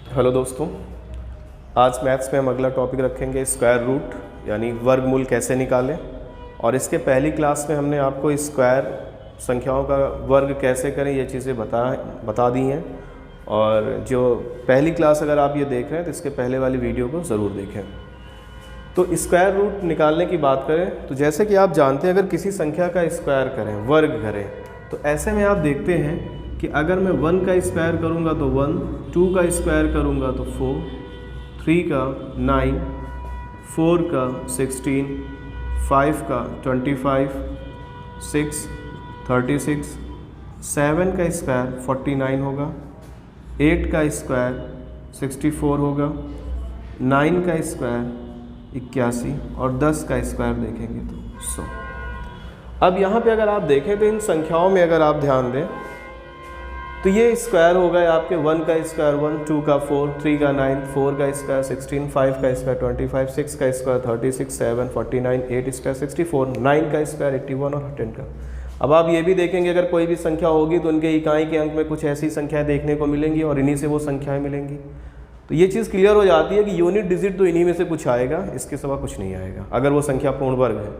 Hello दोस्तों, आज maths में हम अगला टॉपिक रखेंगे स्क्वायर रूट यानी वर्गमूल कैसे निकालें। और इसके पहली क्लास में हमने आपको स्क्वायर संख्याओं का वर्ग कैसे करें ये चीज़ें बता दी हैं। और जो पहली क्लास अगर आप ये देख रहे हैं तो इसके पहले वाली वीडियो को ज़रूर देखें। तो स्क्वायर रूट निकालने की बात करें तो जैसे कि आप जानते हैं, अगर किसी संख्या का स्क्वायर करें, वर्ग करें, तो ऐसे में आप देखते हैं कि अगर मैं 1 का स्क्वायर करूँगा तो 1, 2 का स्क्वायर करूँगा तो 4, 3 का 9, 4 का 16, 5 का 25, 6 36, 7 का स्क्वायर 49 होगा, 8 का स्क्वायर 64 होगा, 9 का स्क्वायर 81 और 10 का स्क्वायर देखेंगे तो 100। अब यहाँ पे अगर आप देखें तो इन संख्याओं में अगर आप ध्यान दें तो ये स्क्वायर हो गए आपके 1 का स्क्वायर 1, 2 का 4, 3 का 9, 4 का स्क्वायर 16, 5 का स्क्वायर 25, 6 का स्क्वायर 36, 7 49, 8 स्क्वायर 64, 9 का स्क्वायर 81 और 10 का। अब आप ये भी देखेंगे अगर कोई भी संख्या होगी तो उनके इकाई के अंक में कुछ ऐसी संख्याएं देखने को मिलेंगी और इन्हीं से वो संख्याएं मिलेंगी। तो ये चीज़ क्लियर हो जाती है कि यूनिट डिजिट तो इन्हीं में से कुछ आएगा, इसके सिवा कुछ नहीं आएगा अगर वो संख्या पूर्ण वर्ग है।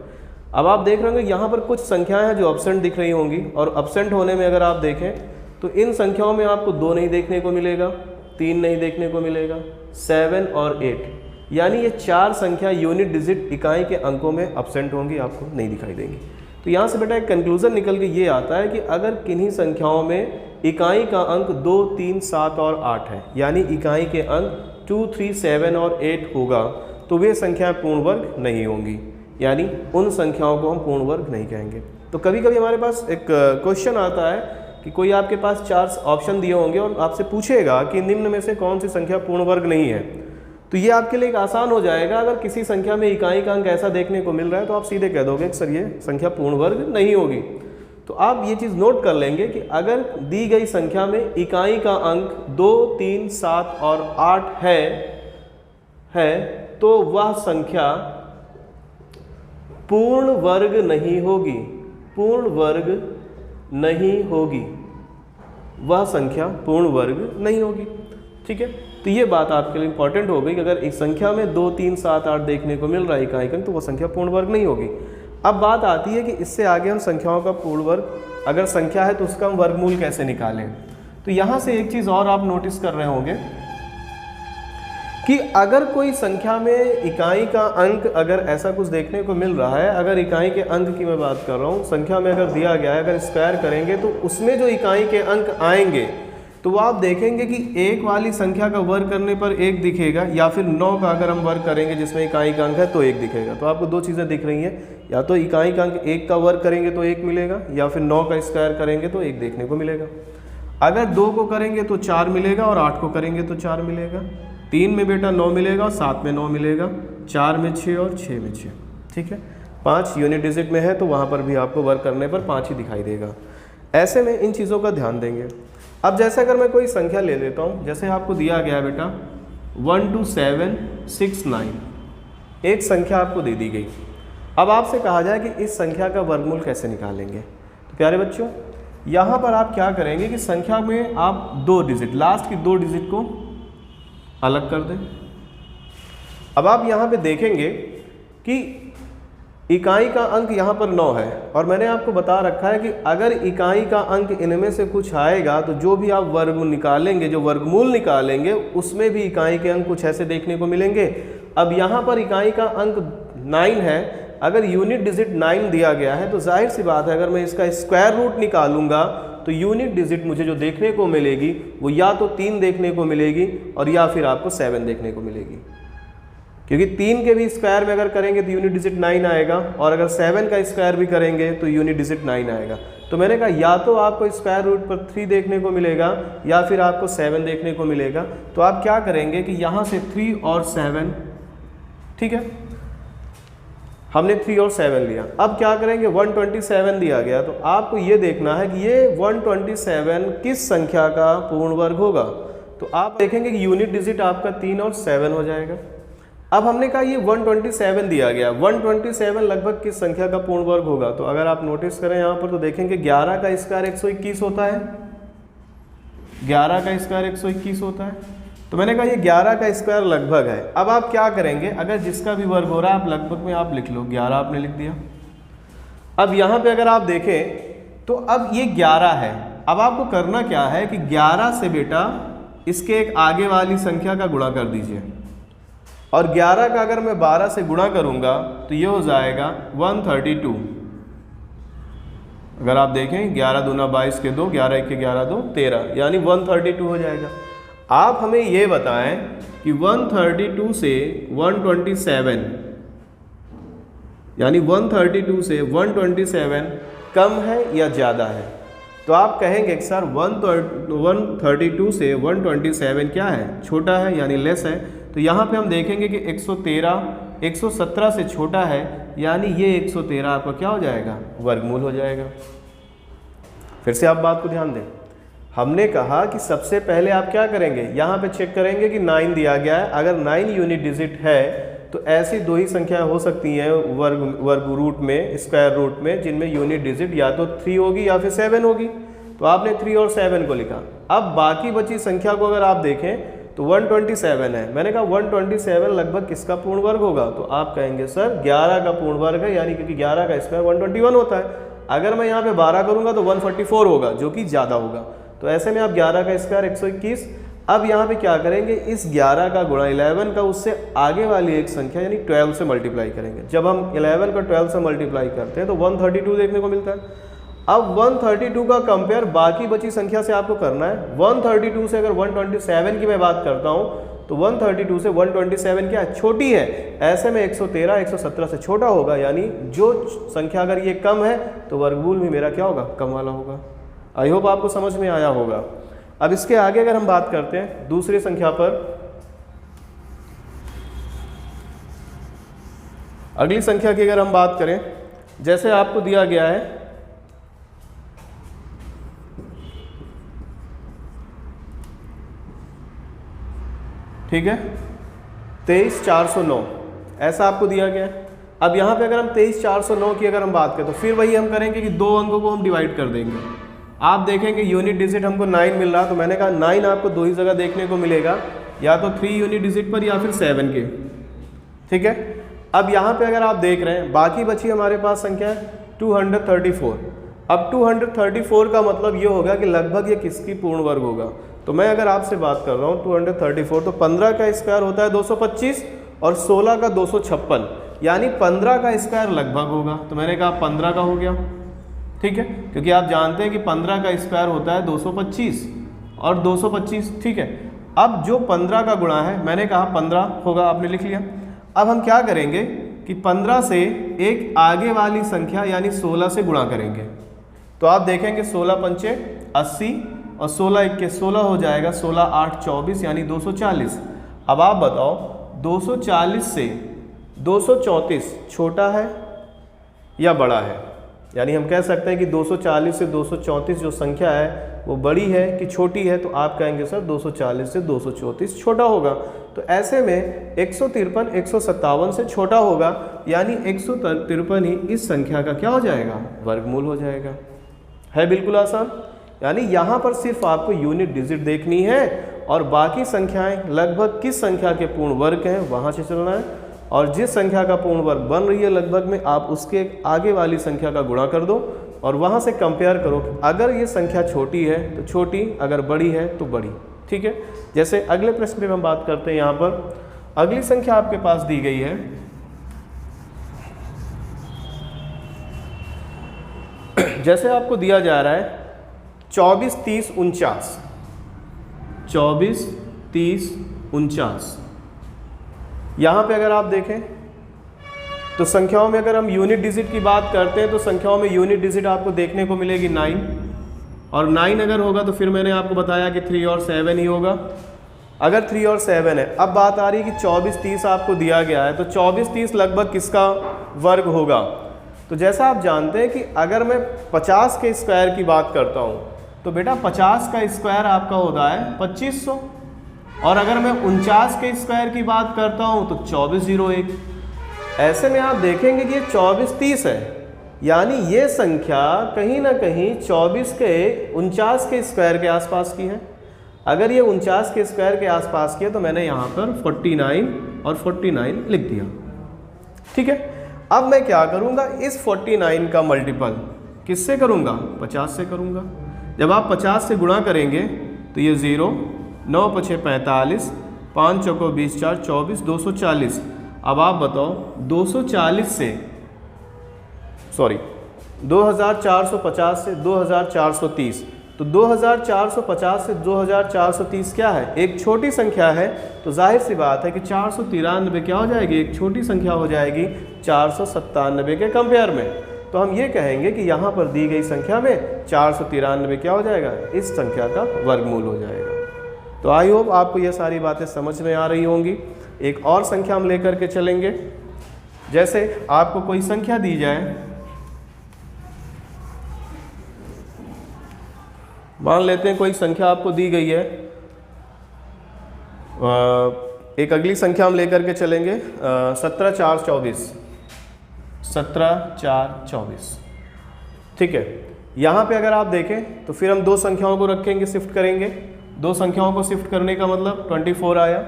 अब आप देख रहे होंगे यहाँ पर कुछ संख्याएँ हैं जो अब्सेंट दिख रही होंगी, और अब्सेंट होने में अगर आप देखें तो इन संख्याओं में आपको 2 नहीं देखने को मिलेगा, 3 नहीं देखने को मिलेगा, 7 और 8, यानी ये 4 संख्या यूनिट डिजिट इकाई के अंकों में अब्सेंट होंगी, आपको नहीं दिखाई देंगी। तो यहाँ से बेटा एक कंक्लूजन निकल के ये आता है कि अगर किन्हीं संख्याओं में इकाई का अंक 2, 3, 7 और 8 है, यानी इकाई के अंक 2, 3, 7 और 8 होगा, तो वे संख्याएं पूर्ण वर्ग नहीं होंगी, यानी उन संख्याओं को हम पूर्ण वर्ग नहीं कहेंगे। तो कभी कभी हमारे पास एक क्वेश्चन आता है कि कोई आपके पास 4 ऑप्शन दिए होंगे और आपसे पूछेगा कि निम्न में से कौन सी संख्या पूर्ण वर्ग नहीं है। तो ये आपके लिए एक आसान हो जाएगा, अगर किसी संख्या में इकाई का अंक ऐसा देखने को मिल रहा है तो आप सीधे कह दोगे कि सर ये संख्या पूर्ण वर्ग नहीं होगी। तो आप ये चीज़ नोट कर लेंगे कि अगर दी गई संख्या में इकाई का अंक 2, 3, 7 और 8 है तो वह संख्या पूर्ण वर्ग नहीं होगी, पूर्ण वर्ग नहीं होगी, वह संख्या पूर्ण वर्ग नहीं होगी। ठीक है, तो ये बात आपके लिए इंपॉर्टेंट हो गई कि अगर एक संख्या में 2, 3, 7, 8 देखने को मिल रहा है इकाई का, तो वह संख्या पूर्ण वर्ग नहीं होगी। अब बात आती है कि इससे आगे हम संख्याओं का पूर्ण वर्ग, अगर संख्या है तो उसका हम वर्गमूल कैसे निकालें। तो यहाँ से एक चीज़ और आप नोटिस कर रहे होंगे कि अगर कोई संख्या में इकाई का अंक अगर ऐसा कुछ देखने को मिल रहा है, अगर इकाई के अंक की मैं बात कर रहा हूँ, संख्या में अगर दिया गया है, अगर स्क्वायर करेंगे तो उसमें जो इकाई के अंक आएंगे तो वो आप देखेंगे कि 1 वाली संख्या का वर्ग करने पर 1 दिखेगा, या फिर 9 का अगर हम वर्ग करेंगे जिसमें इकाई का अंक है तो 1 दिखेगा। तो आपको 2 चीज़ें दिख रही हैं, या तो इकाई का अंक 1 का वर्ग करेंगे तो 1 मिलेगा, या फिर 9 का स्क्वायर करेंगे तो 1 देखने को मिलेगा। अगर 2 को करेंगे तो 4 मिलेगा, और 8 को करेंगे तो 4 मिलेगा, 3 में बेटा 9 मिलेगा, 7 में 9 मिलेगा, 4 में 6 और 6 में 6। ठीक है, 5 यूनिट डिजिट में है तो वहाँ पर भी आपको वर्क करने पर 5 ही दिखाई देगा। ऐसे में इन चीज़ों का ध्यान देंगे। अब जैसे अगर मैं कोई संख्या ले लेता हूँ, जैसे आपको दिया गया है बेटा 1, 2, 7, 6, 9, एक संख्या आपको दे दी गई। अब आपसे कहा जाए कि इस संख्या का वर्गमूल कैसे निकालेंगे। तो प्यारे बच्चों, यहाँ पर आप क्या करेंगे कि संख्या में आप 2 डिजिट, लास्ट की 2 डिजिट को अलग कर दें। अब आप यहाँ पे देखेंगे कि इकाई का अंक यहाँ पर 9 है, और मैंने आपको बता रखा है कि अगर इकाई का अंक इनमें से कुछ आएगा तो जो भी आप वर्ग निकालेंगे, जो वर्गमूल निकालेंगे, उसमें भी इकाई के अंक कुछ ऐसे देखने को मिलेंगे। अब यहाँ पर इकाई का अंक 9 है, अगर यूनिट डिजिट 9 दिया गया है तो जाहिर सी बात है अगर मैं इसका स्क्वायर रूट निकालूंगा तो यूनिट डिजिट मुझे जो देखने को मिलेगी वो या तो 3 देखने को मिलेगी और या फिर आपको 7 देखने को मिलेगी, क्योंकि 3 के भी स्क्वायर में अगर करेंगे तो यूनिट डिजिट 9 आएगा, और अगर 7 का स्क्वायर भी करेंगे तो यूनिट डिजिट 9 आएगा। तो मैंने कहा या तो आपको स्क्वायर रूट पर 3 देखने को मिलेगा या फिर आपको 7 देखने को मिलेगा। तो आप क्या करेंगे कि यहाँ से 3 और 7, ठीक है, हमने 3 और 7 लिया। अब क्या करेंगे, 127 दिया गया, तो आपको ये देखना है कि ये 127 किस संख्या का पूर्ण वर्ग होगा। तो आप देखेंगे कि यूनिट डिजिट आपका 3 और 7 हो जाएगा। अब हमने कहा ये 127 दिया गया, 127 लगभग किस संख्या का पूर्ण वर्ग होगा। तो अगर आप नोटिस करें यहाँ पर तो देखेंगे 11 का स्क्वायर 121 होता है, 11 का स्क्वायर 121 होता है, तो मैंने कहा ये 11 का स्क्वायर लगभग है। अब आप क्या करेंगे, अगर जिसका भी वर्ग हो रहा है आप लगभग में आप लिख लो, 11 आपने लिख दिया। अब यहाँ पे अगर आप देखें तो अब ये 11 है। अब आपको करना क्या है कि 11 से बेटा इसके एक आगे वाली संख्या का गुणा कर दीजिए, और 11 का अगर मैं 12 से गुणा करूंगा तो ये हो जाएगा 132। अगर आप देखें 11 दूना 22 के 2, 11 1 के 11 2 13, यानी 132 हो जाएगा। आप हमें ये बताएं कि 132 से 127 यानी 132 से 127 कम है या ज़्यादा है? तो आप कहेंगे कि सर 132 से 127 क्या है, छोटा है यानी लेस है। तो यहाँ पे हम देखेंगे कि 113 117 से छोटा है, यानी ये 113 आपका क्या हो जाएगा, वर्गमूल हो जाएगा। फिर से आप बात को ध्यान दें, हमने कहा कि सबसे पहले आप क्या करेंगे, यहाँ पे चेक करेंगे कि 9 दिया गया है। अगर 9 यूनिट डिजिट है तो ऐसी दो ही संख्या हो सकती हैं वर्ग रूट में, स्क्वायर रूट में, जिनमें यूनिट डिजिट या तो 3 होगी या फिर 7 होगी। तो आपने 3 और 7 को लिखा। अब बाकी बची संख्या को अगर आप देखें तो 127 है। मैंने कहा 127 लगभग किसका पूर्ण वर्ग होगा? तो आप कहेंगे सर 11 का पूर्ण वर्ग है, यानी क्योंकि 11 का स्क्वायर 121 होता है। अगर मैं यहाँ पे 12 करूँगा तो 144 होगा, जो कि ज़्यादा होगा। तो ऐसे में आप 11 का स्क्वायर 121। अब यहाँ पे क्या करेंगे, इस 11 का गुणा 11 का उससे आगे वाली एक संख्या यानी 12 से मल्टीप्लाई करेंगे। जब हम 11 का 12 से मल्टीप्लाई करते हैं तो 132 देखने को मिलता है। अब 132 का कंपेयर बाकी बची संख्या से आपको करना है। 132 से अगर 127 की मैं बात करता हूँ तो 132 से 127 क्या है, छोटी है। ऐसे में 113 117 से छोटा होगा, यानी जो संख्या अगर ये कम है तो वर्गमूल भी मेरा क्या होगा, कम वाला होगा। आई होप आपको समझ में आया होगा। अब इसके आगे अगर हम बात करते हैं दूसरी संख्या पर, अगली संख्या की अगर हम बात करें, जैसे आपको दिया गया है ठीक है 23409, ऐसा आपको दिया गया है। अब यहाँ पे अगर हम 23409 की अगर हम बात करें तो फिर वही हम करेंगे कि दो अंकों को हम डिवाइड कर देंगे। आप देखेंगे यूनिट डिजिट हमको 9 मिल रहा, तो मैंने कहा 9 आपको दो ही जगह देखने को मिलेगा, या तो 3 यूनिट डिजिट पर या फिर 7 के। ठीक है, अब यहाँ पे अगर आप देख रहे हैं बाकी बची हमारे पास संख्या है 234। अब 234 का मतलब ये होगा कि लगभग ये किसकी पूर्ण वर्ग होगा। तो मैं अगर आपसे बात कर रहा हूँ 234, तो 15 का स्क्वायर होता है 225 और 16 का 256, यानी 15 का स्क्वायर लगभग होगा। तो मैंने कहा 15 का हो गया। ठीक है, क्योंकि आप जानते हैं कि 15 का स्क्वायर होता है 225 और 225। ठीक है, अब जो 15 का गुणा है मैंने कहा 15 होगा, आपने लिख लिया। अब हम क्या करेंगे कि 15 से एक आगे वाली संख्या यानी 16 से गुणा करेंगे। तो आप देखेंगे 16 पंचे 80 और 16 1 के 16 हो जाएगा, 16 8 24 यानी 240। अब आप बताओ 240 से 234 छोटा है या बड़ा है? यानी हम कह सकते हैं कि 240 से 234 जो संख्या है वो बड़ी है कि छोटी है? तो आप कहेंगे सर 240 से 234 छोटा होगा। तो ऐसे में 153 157 से छोटा होगा, यानी 153 ही इस संख्या का क्या हो जाएगा, वर्गमूल हो जाएगा। है बिल्कुल आसान। यानी यहाँ पर सिर्फ आपको यूनिट डिजिट देखनी है और बाकी संख्याएं लगभग किस संख्या के पूर्ण वर्ग हैं वहाँ से चलना है, और जिस संख्या का पूर्ण वर्ग बन रही है लगभग में आप उसके आगे वाली संख्या का गुणा कर दो और वहाँ से कंपेयर करो कि अगर ये संख्या छोटी है तो छोटी, अगर बड़ी है तो बड़ी। ठीक है, जैसे अगले प्रश्न में हम बात करते हैं। यहाँ पर अगली संख्या आपके पास दी गई है जैसे आपको दिया जा रहा है 24 30 49, 24 30 49। यहाँ पे अगर आप देखें तो संख्याओं में अगर हम यूनिट डिजिट की बात करते हैं तो संख्याओं में यूनिट डिजिट आपको देखने को मिलेगी 9, और 9 अगर होगा तो फिर मैंने आपको बताया कि 3 और 7 ही होगा। अगर 3 और 7 है, अब बात आ रही है कि 24 30 आपको दिया गया है, तो 24 30 लगभग किसका वर्ग होगा? तो जैसा आप जानते हैं कि अगर मैं 50 के स्क्वायर की बात करता हूँ तो बेटा 50 का स्क्वायर आपका होता है 2500, और अगर मैं 49 के स्क्वायर की बात करता हूँ तो 2401। ऐसे में आप देखेंगे कि ये 24 30 है, यानी ये संख्या कहीं ना कहीं 24 के 49 के स्क्वायर के आसपास की है। अगर ये 49 के स्क्वायर के आसपास किया तो मैंने यहाँ पर 49 और 49 लिख दिया। ठीक है, अब मैं क्या करूँगा, इस 49 का मल्टीपल किससे करूँगा, 50 से करूँगा। जब आप 50 से गुणा करेंगे तो ये 0, 9 पछे 45, 5 चौको 20, 4 24, 240। अब आप बताओ 240 से 2450 से 2430, तो 2450 से 2430 क्या है, एक छोटी संख्या है। तो जाहिर सी बात है कि 493 क्या हो जाएगी, एक छोटी संख्या हो जाएगी 497 के कंपेयर में। तो हम ये कहेंगे कि यहाँ पर दी गई संख्या में 493 क्या हो जाएगा, इस संख्या का वर्गमूल हो जाएगा। तो आई होप आपको ये सारी बातें समझ में आ रही होंगी। एक और संख्या हम लेकर के चलेंगे। जैसे आपको कोई संख्या दी जाए, मान लेते हैं कोई संख्या आपको दी गई है, एक अगली संख्या हम लेकर के चलेंगे 17 4 24, 17 4 24। ठीक है, यहाँ पे अगर आप देखें तो फिर हम दो संख्याओं को रखेंगे, शिफ्ट करेंगे। दो संख्याओं को शिफ्ट करने का मतलब 24 आया।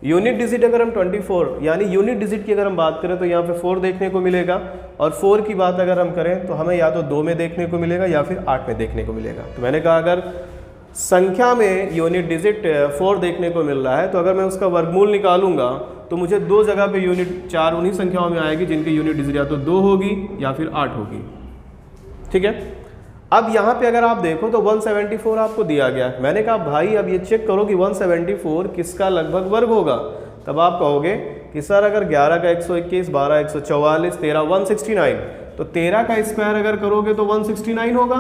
यूनिट डिजिट अगर हम 24 यानी यूनिट डिजिट की अगर हम बात करें तो यहाँ पे 4 देखने को मिलेगा, और 4 की बात अगर हम करें तो हमें या तो 2 में देखने को मिलेगा या फिर 8 में देखने को मिलेगा। तो मैंने कहा अगर संख्या में यूनिट डिजिट 4 देखने को मिल रहा है तो अगर मैं उसका वर्गमूल निकालूंगा तो मुझे दो जगह पे यूनिट 4 उन्हीं संख्याओं में आएगी जिनकी यूनिट डिजिट या तो 2 होगी या फिर 8 होगी। ठीक है, अब यहाँ पे अगर आप देखो तो 174 आपको दिया गया है। मैंने कहा भाई अब ये चेक करो कि 174 किसका लगभग वर्ग होगा। तब आप कहोगे कि सर अगर 11 का 121, 12 144, 13 169, तो 13 का स्क्वायर अगर करोगे तो 169 होगा,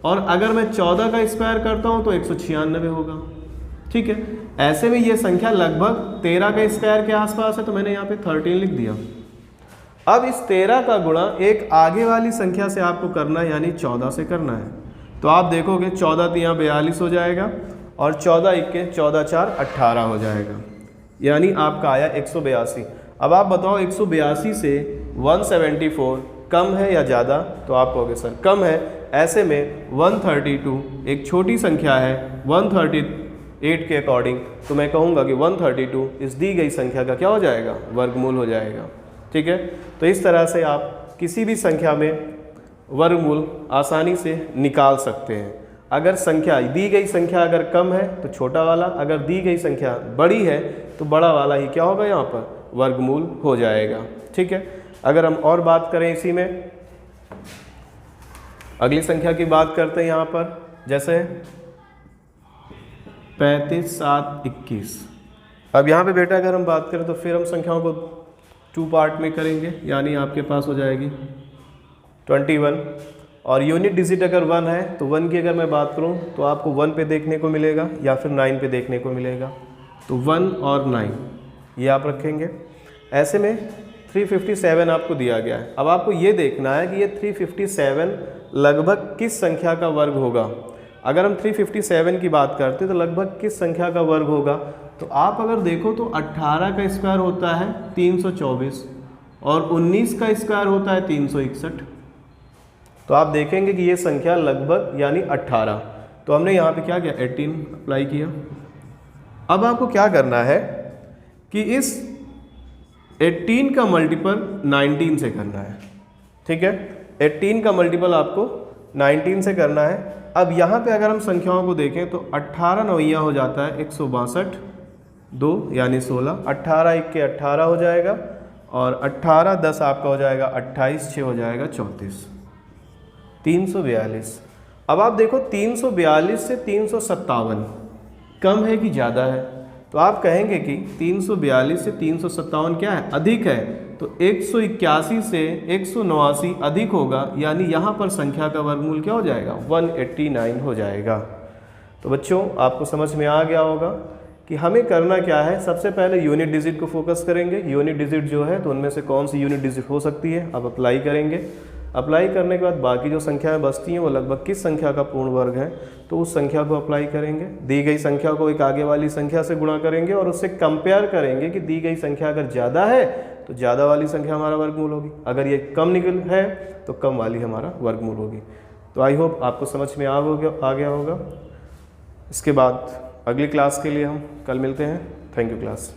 और अगर मैं 14 का स्क्वायर करता हूँ तो 196 होगा। ठीक है, ऐसे में ये संख्या लगभग 13 का स्क्वायर के आसपास है, तो मैंने यहाँ पे 13 लिख दिया। अब इस 13 का गुणा एक आगे वाली संख्या से आपको करना है, यानी 14 से करना है। तो आप देखोगे 14 तो यहाँ 42 हो जाएगा, और 14 इक्के 14 4 18 हो जाएगा, यानी आपका आया 182। अब आप बताओ 182 से 174 कम है या ज़्यादा, तो आप कहोगे सर कम है। ऐसे में 132 एक छोटी संख्या है 138 के अकॉर्डिंग, तो मैं कहूँगा कि 132 इस दी गई संख्या का क्या हो जाएगा, वर्गमूल हो जाएगा। ठीक है, तो इस तरह से आप किसी भी संख्या में वर्गमूल आसानी से निकाल सकते हैं। अगर संख्या दी गई संख्या अगर कम है तो छोटा वाला, अगर दी गई संख्या बड़ी है तो बड़ा वाला ही क्या होगा, यहाँ पर वर्गमूल हो जाएगा। ठीक है, अगर हम और बात करें इसी में, अगली संख्या की बात करते हैं यहाँ पर, जैसे 35 7 21। अब यहाँ पे बेटा अगर हम बात करें तो फिर हम संख्याओं को 2 पार्ट में करेंगे, यानी आपके पास हो जाएगी 21, और यूनिट डिजिट अगर 1 है तो 1 की अगर मैं बात करूं तो आपको 1 पे देखने को मिलेगा या फिर 9 पे देखने को मिलेगा। तो 1 और 9 ये आप रखेंगे। ऐसे में 357 आपको दिया गया है। अब आपको ये देखना है कि ये 357 लगभग किस संख्या का वर्ग होगा। अगर हम 357 की बात करते हैं तो लगभग किस संख्या का वर्ग होगा, तो आप अगर देखो तो 18 का स्क्वायर होता है 324, और 19 का स्क्वायर होता है 361। तो आप देखेंगे कि ये संख्या लगभग यानी 18, तो हमने यहाँ पे क्या किया, 18 अप्लाई किया। अब आपको क्या करना है कि इस 18 का मल्टीपल 19 से करना है। ठीक है, 18 का मल्टीपल आपको 19 से करना है। अब यहाँ पे अगर हम संख्याओं को देखें तो 18 नौइया हो जाता है 162, 2 यानी 16, 18 1 के 18 हो जाएगा, और 18 10 आपका हो जाएगा 28, 6 हो जाएगा 34, 342। अब आप देखो 342 से 357 कम है कि ज़्यादा है, तो आप कहेंगे कि 342 से 357 क्या है, अधिक है। तो 181 से 189 अधिक होगा, यानी यहाँ पर संख्या का वर्गमूल क्या हो जाएगा, 189 हो जाएगा। तो बच्चों आपको समझ में आ गया होगा कि हमें करना क्या है। सबसे पहले यूनिट डिजिट को फोकस करेंगे। यूनिट डिजिट जो है तो उनमें से कौन सी यूनिट डिजिट हो सकती है, अब अप्लाई करेंगे। अप्लाई करने के बाद बाकी जो संख्याएं बचती हैं वो लगभग किस संख्या का पूर्ण वर्ग है, तो उस संख्या को अप्लाई करेंगे। दी गई संख्या को एक आगे वाली संख्या से गुणा करेंगे और उससे कंपेयर करेंगे कि दी गई संख्या अगर ज़्यादा है तो ज़्यादा वाली संख्या हमारा वर्गमूल होगी, अगर ये कम निकल है तो कम वाली हमारा वर्गमूल होगी। तो आई होप आपको समझ में आ गया होगा। इसके बाद अगली क्लास के लिए हम कल मिलते हैं। Thank you class.